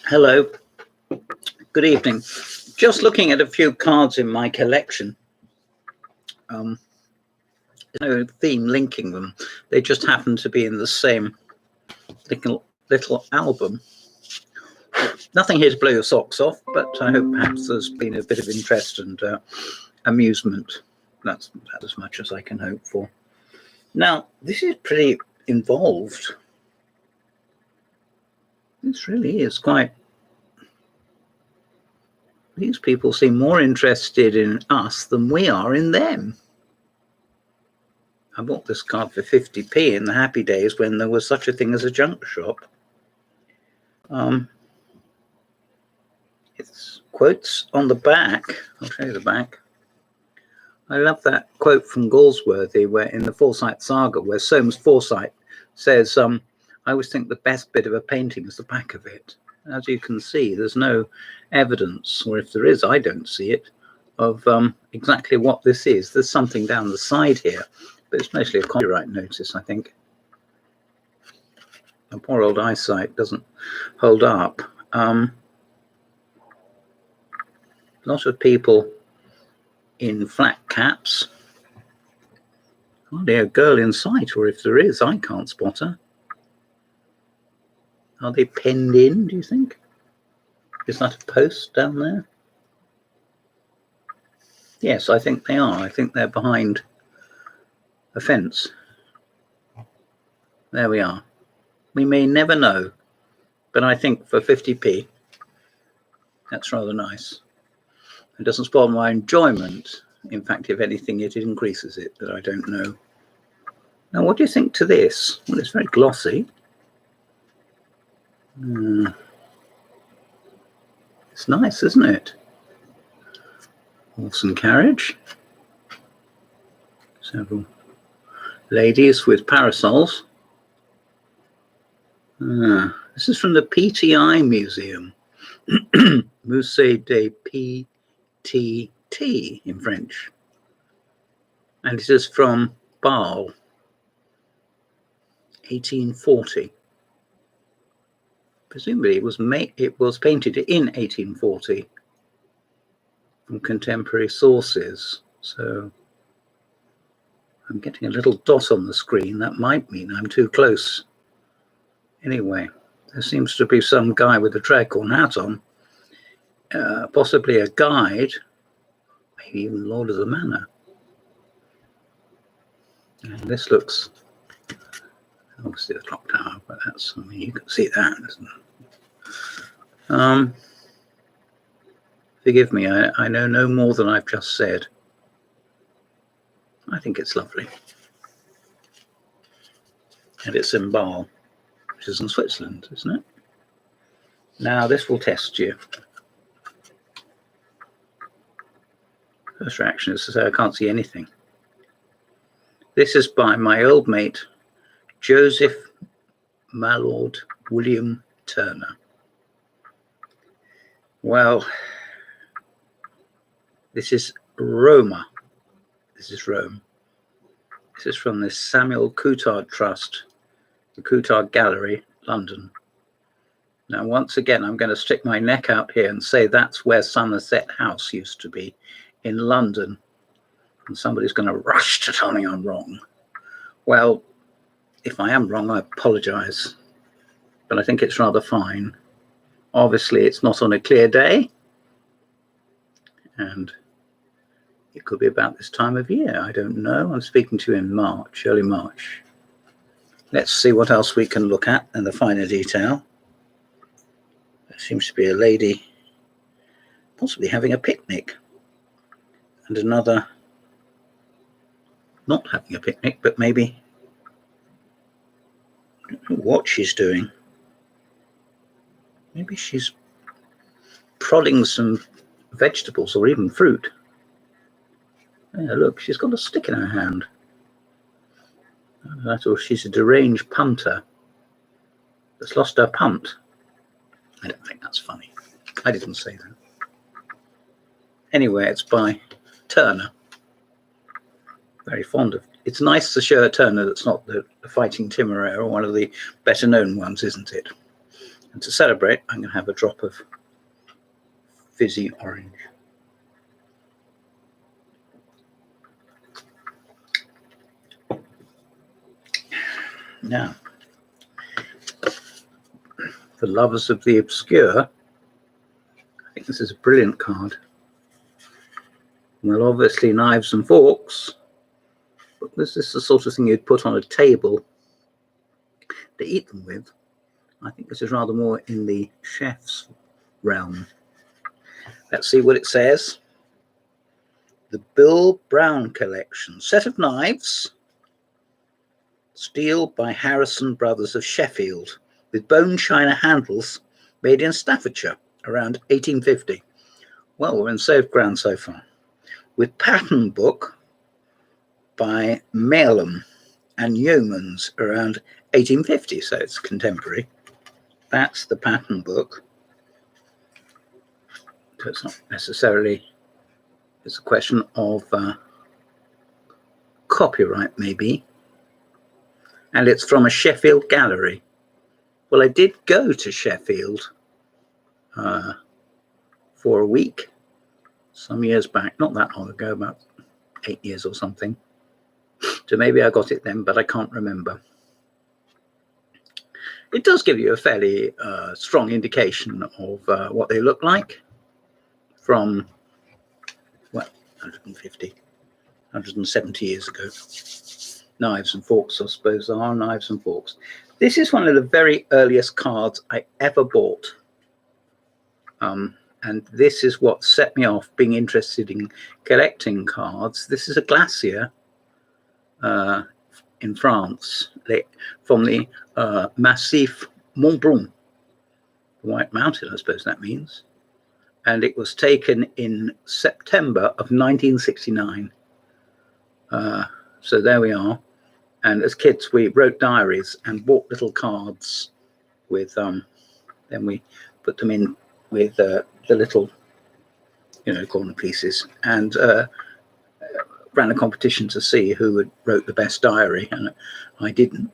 Hello, good evening. Just looking at a few cards in my collection. There's no theme linking them. They just happen to be in the same little album. Nothing here to blow your socks off, but I hope perhaps there's been a bit of interest and amusement. That's as much as I can hope for. Now, this is pretty involved. This really is quite... These people seem more interested in us than we are in them. I bought this card for 50p in the happy days when there was such a thing as a junk shop. It's quotes on the back. I'll show you the back. I love that quote from Galsworthy where in the Forsyte Saga where Soames Forsyte says, I always think the best bit of a painting is the back of it. As you can see, there's no evidence, or if there is, I don't see it, of exactly what this is. There's something down the side here, but it's mostly a copyright notice, I think. My poor old eyesight doesn't hold up. A lot of people in flat caps. Hardly a girl in sight, or if there is, I can't spot her. Are they penned in, do you think? Is that a post down there? Yes, I think they are. I think they're behind a fence. There we are. We may never know, but I think for 50p, that's rather nice. It doesn't spoil my enjoyment. In fact, if anything, it increases it, but I don't know. Now, what do you think to this? Well, it's very glossy. It's nice, isn't it? Horse and carriage. Several ladies with parasols. This is from the PTI Museum. Musée de PTT in French. And it is from Basel, 1840. Presumably it was painted in 1840 from contemporary sources. So I'm getting a little dot on the screen. That might mean I'm too close. Anyway, there seems to be some guy with a tricorn hat on, possibly a guide, maybe even Lord of the Manor. And this looks... obviously the clock tower, but that's, I mean, you can see that, isn't it? Forgive me, I know no more than I've just said. I think it's lovely. And it's in Basel, which is in Switzerland, isn't it? Now this will test you. First reaction is to say I can't see anything. This is by my old mate, Joseph Mallord William Turner. Well, this is Roma. This is Rome. This is from the Samuel Courtauld Trust, the Courtauld Gallery, London. Now, once again, I'm going to stick my neck out here and say that's where Somerset House used to be in London. And somebody's going to rush to tell me I'm wrong. Well, if I am wrong, I apologise, but I think it's rather fine. Obviously, it's not on a clear day, and it could be about this time of year. I don't know. I'm speaking to you in March, early March. Let's see what else we can look at in the finer detail. There seems to be a lady possibly having a picnic, and another not having a picnic, but maybe... I don't know what she's doing. Maybe she's prodding some vegetables or even fruit. Yeah, look, she's got a stick in her hand. I thought she's a deranged punter that's lost her punt. I don't think that's funny. I didn't say that. Anyway, it's by Turner. Very fond of. It's nice to show a Turner that's not the Fighting Timorere or one of the better known ones, isn't it? And to celebrate, I'm going to have a drop of fizzy orange. Now, for lovers of the obscure, I think this is a brilliant card. Well, obviously knives and forks, but this is the sort of thing you'd put on a table to eat them with. I think this is rather more in the chef's realm. Let's see what it says. The Bill Brown Collection. Set of knives. Steel by Harrison Brothers of Sheffield, with bone china handles, made in Staffordshire around 1850. Well, we're in safe ground so far. With pattern book by Malem and Yeomans around 1850, so it's contemporary. That's the pattern book. So it's not necessarily, it's a question of copyright maybe. And it's from a Sheffield gallery. Well, I did go to Sheffield for a week some years back, not that long ago, about 8 years or something. So maybe I got it then, but I can't remember. It does give you a fairly strong indication of what they look like from, well, 150, 170 years ago. Knives and forks, I suppose, are knives and forks. This is one of the very earliest cards I ever bought. And this is what set me off being interested in collecting cards. This is a Glassier in France, from the Massif Du Mont-Blanc, the White Mountain, I suppose that means. And it was taken in September of 1969. So there we are. And as kids, we wrote diaries and bought little cards with, then we put them in with the little, corner pieces, and ran a competition to see who wrote the best diary. And I didn't,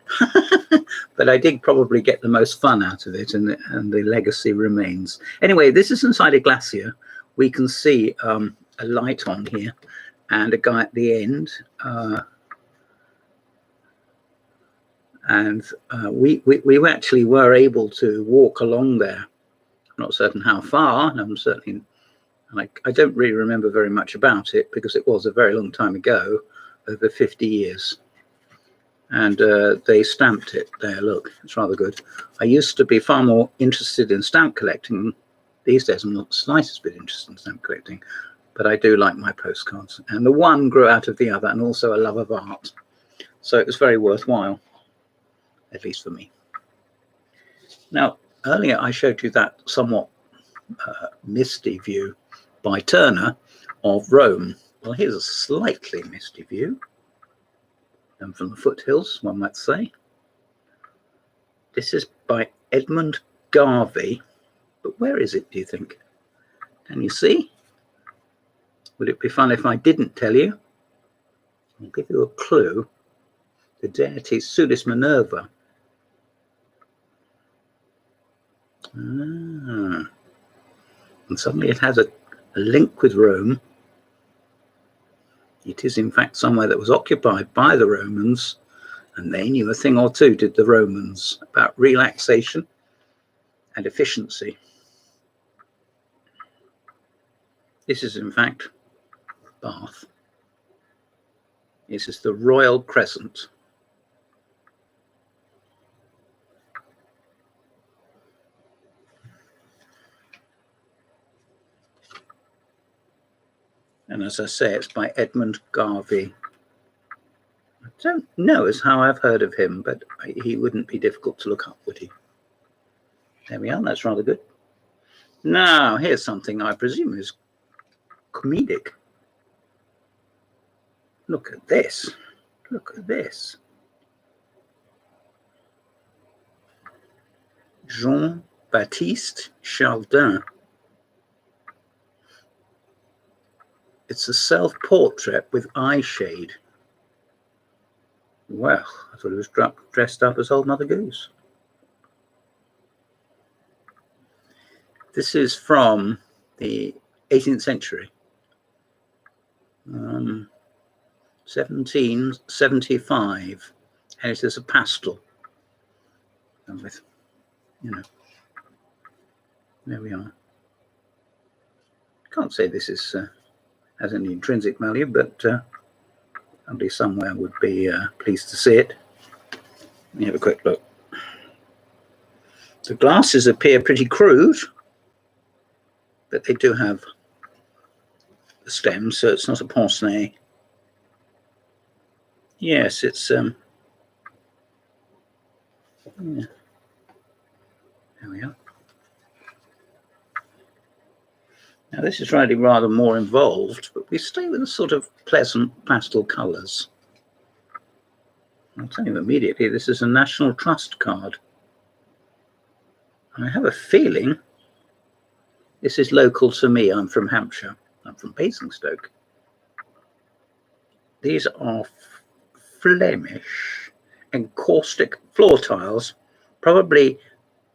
but I did probably get the most fun out of it, and the legacy remains. Anyway, this is inside a Glassier. We can see a light on here and a guy at the end. And we actually were able to walk along there. I'm not certain how far, and I'm certainly, I don't really remember very much about it because it was a very long time ago, over 50 years. And they stamped it there. Look, it's rather good. I used to be far more interested in stamp collecting. These days, I'm not the slightest bit interested in stamp collecting, but I do like my postcards. And the one grew out of the other, and also a love of art. So it was very worthwhile, at least for me. Now, earlier I showed you that somewhat misty view by Turner of Rome. Well, here's a slightly misty view, and from the foothills, one might say. This is by Edmund Garvey, but where is it, do you think? Can you see? Would it be fun if I didn't tell you? I'll give you a clue. The deity Sulis Minerva. And suddenly it has a link with Rome. It is in fact somewhere that was occupied by the Romans, and they knew a thing or two, did the Romans, about relaxation and efficiency. This is in fact Bath. This is the Royal Crescent. And as I say, it's by Edmund Garvey. I don't know as how I've heard of him, but he wouldn't be difficult to look up, would he? There we are, that's rather good. Now, here's something I presume is comedic. Look at this. Look at this. Jean-Baptiste Chardin. It's a self-portrait with Eyeshade. Well, I thought it was dressed up as Old Mother Goose. This is from the 18th century, 1775, and it is a pastel. And with, you know, there we are. Can't say this is has any intrinsic value, but somebody somewhere would be pleased to see it. Let me have a quick look. The glasses appear pretty crude, but they do have the stem, so it's not a pince-nez. Yes, it's yeah. There we are. Now this is really rather more involved, but we stay with the sort of pleasant pastel colours. I'll tell you immediately, this is a National Trust card. I have a feeling this is local to me. I'm from Hampshire. I'm from Basingstoke. These are Flemish encaustic floor tiles, probably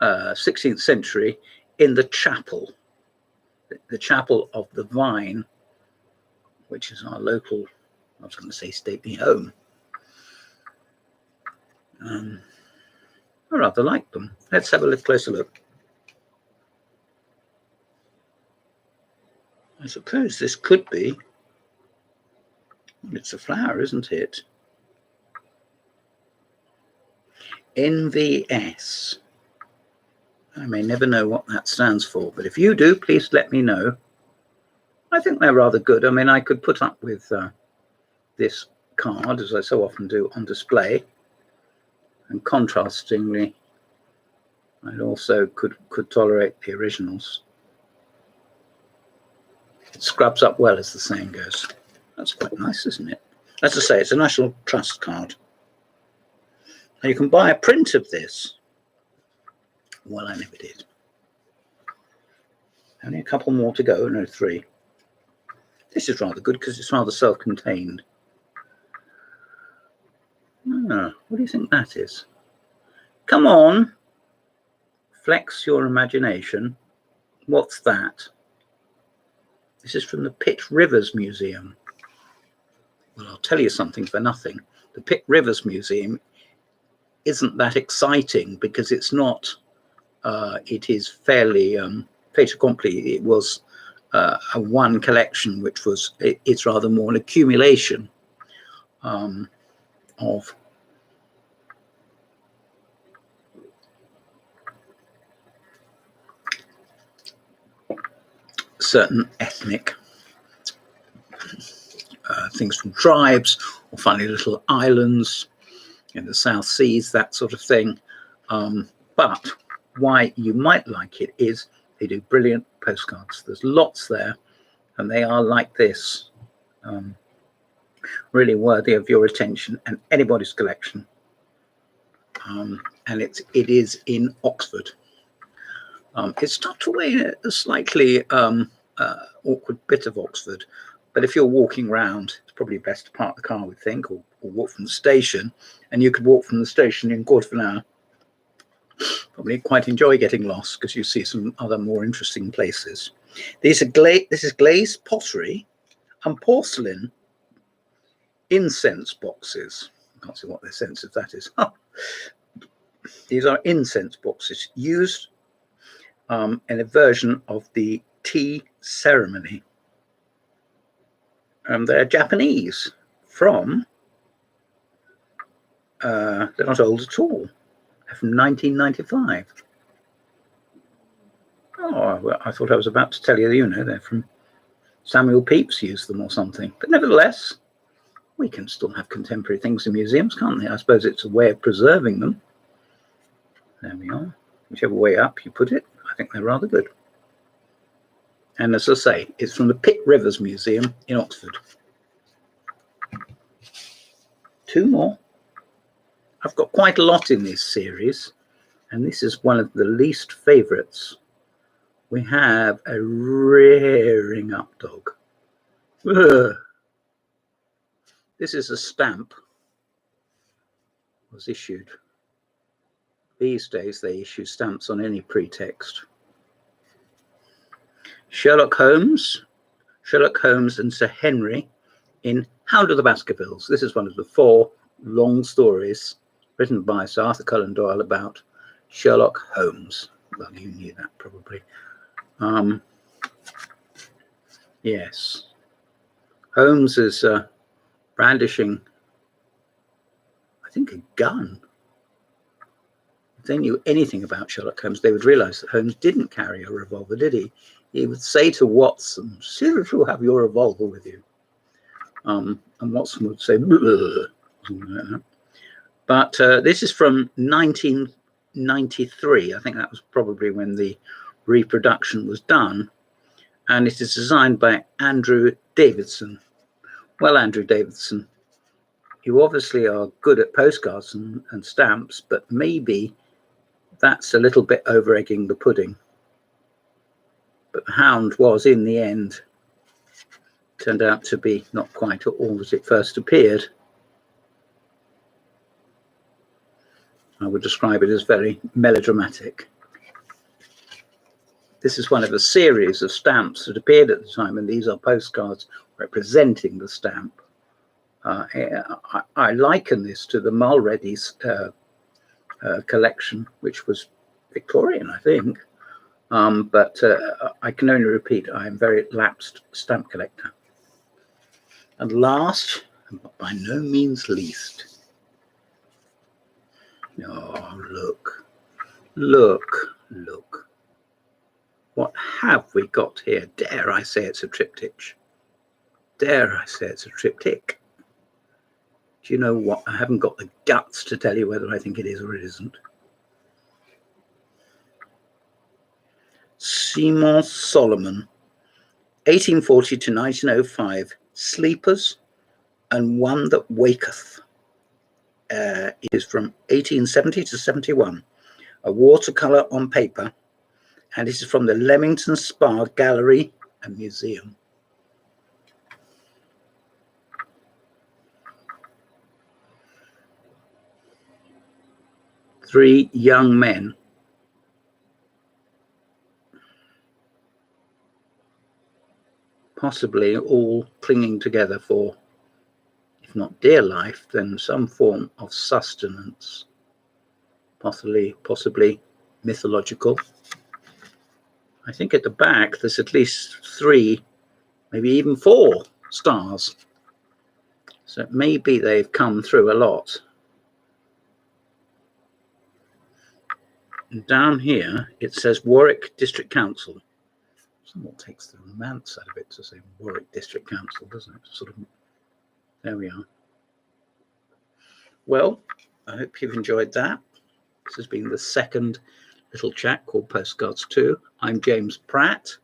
16th century, in the chapel of the Vyne, which is our local, I was going to say stately home. I rather like them. Let's have a little closer look. I suppose this could be, it's a flower, isn't it? NVS. I may never know what that stands for, but if you do, please let me know. I think they're rather good. I mean, I could put up with this card, as I so often do, on display. And contrastingly, I also could tolerate the originals. It scrubs up well, as the saying goes. That's quite nice, isn't it? As I say, it's a National Trust card. Now you can buy a print of this. Well, I never did. Only a couple more to go, no, 3. This is rather good because it's rather self-contained. What do you think that is? Come on, flex your imagination. What's that? This is from the Pitt Rivers Museum. Well, I'll tell you something for nothing. The Pitt Rivers Museum isn't that exciting because it's not, it is fairly fait accompli. It was a one collection, which was, it's rather more an accumulation of certain ethnic things from tribes or funny little islands in the South Seas, that sort of thing. But why you might like it is they do brilliant postcards. There's lots there, and they are like this, really worthy of your attention and anybody's collection. And it is in Oxford. It's tucked away in a slightly awkward bit of Oxford, but if you're walking around, it's probably best to park the car, I would think, or walk from the station, and you could walk from the station in a quarter of an hour. Probably quite enjoy getting lost because you see some other more interesting places. These are this is glazed pottery and porcelain incense boxes. I can't see what the sense of that is. These are incense boxes used in a version of the tea ceremony. They're Japanese from, they're not old at all. They're from 1995. Oh, well, I thought I was about to tell you, you know, they're from Samuel Pepys used them or something. But nevertheless, we can still have contemporary things in museums, can't they? I suppose it's a way of preserving them. There we are. Whichever way up you put it, I think they're rather good. And as I say, it's from the Pitt Rivers Museum in Oxford. 2 more. I've got quite a lot in this series, and this is one of the least favourites. We have a rearing up dog. Ugh. This is a stamp. Was issued. These days they issue stamps on any pretext. Sherlock Holmes and Sir Henry in Hound of the Baskervilles. This is one of the 4 long stories written by Sir Arthur Conan Doyle about Sherlock Holmes. Well, you knew that probably. Yes. Holmes is brandishing, I think, a gun. If they knew anything about Sherlock Holmes, they would realise that Holmes didn't carry a revolver, did he? He would say to Watson, "See that you have your revolver with you." And Watson would say, "Bleh." But this is from 1993. I think that was probably when the reproduction was done. And it is designed by Andrew Davidson. Well, Andrew Davidson, you obviously are good at postcards and stamps, but maybe that's a little bit over egging the pudding. But the Hound was, in the end, turned out to be not quite all as it first appeared. I would describe it as very melodramatic. This is one of a series of stamps that appeared at the time, and these are postcards representing the stamp. I liken this to the Mulready's collection, which was Victorian, I think. But I can only repeat, I am a very lapsed stamp collector. And last, but by no means least, oh, look. What have we got here? Dare I say it's a triptych? Dare I say it's a triptych? Do you know what? I haven't got the guts to tell you whether I think it is or it isn't. Simeon Solomon, 1840 to 1905, Sleepers and One That Waketh. It is from 1870 to 71, a watercolour on paper, and this is from the Leamington Spa Gallery and Museum. Three young men possibly all clinging together for, if not dear life, then some form of sustenance, possibly mythological. I think at the back there's at least 3, maybe even 4 stars. So maybe they've come through a lot. And down here it says Warwick District Council. Somewhat takes the romance out of it to say Warwick District Council, doesn't it? Sort of. There we are. Well, I hope you've enjoyed that. This has been the second little chat called Postcards 2. I'm James Pratt.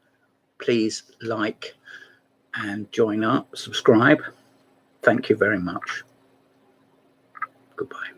Please like and join up, subscribe. Thank you very much. Goodbye.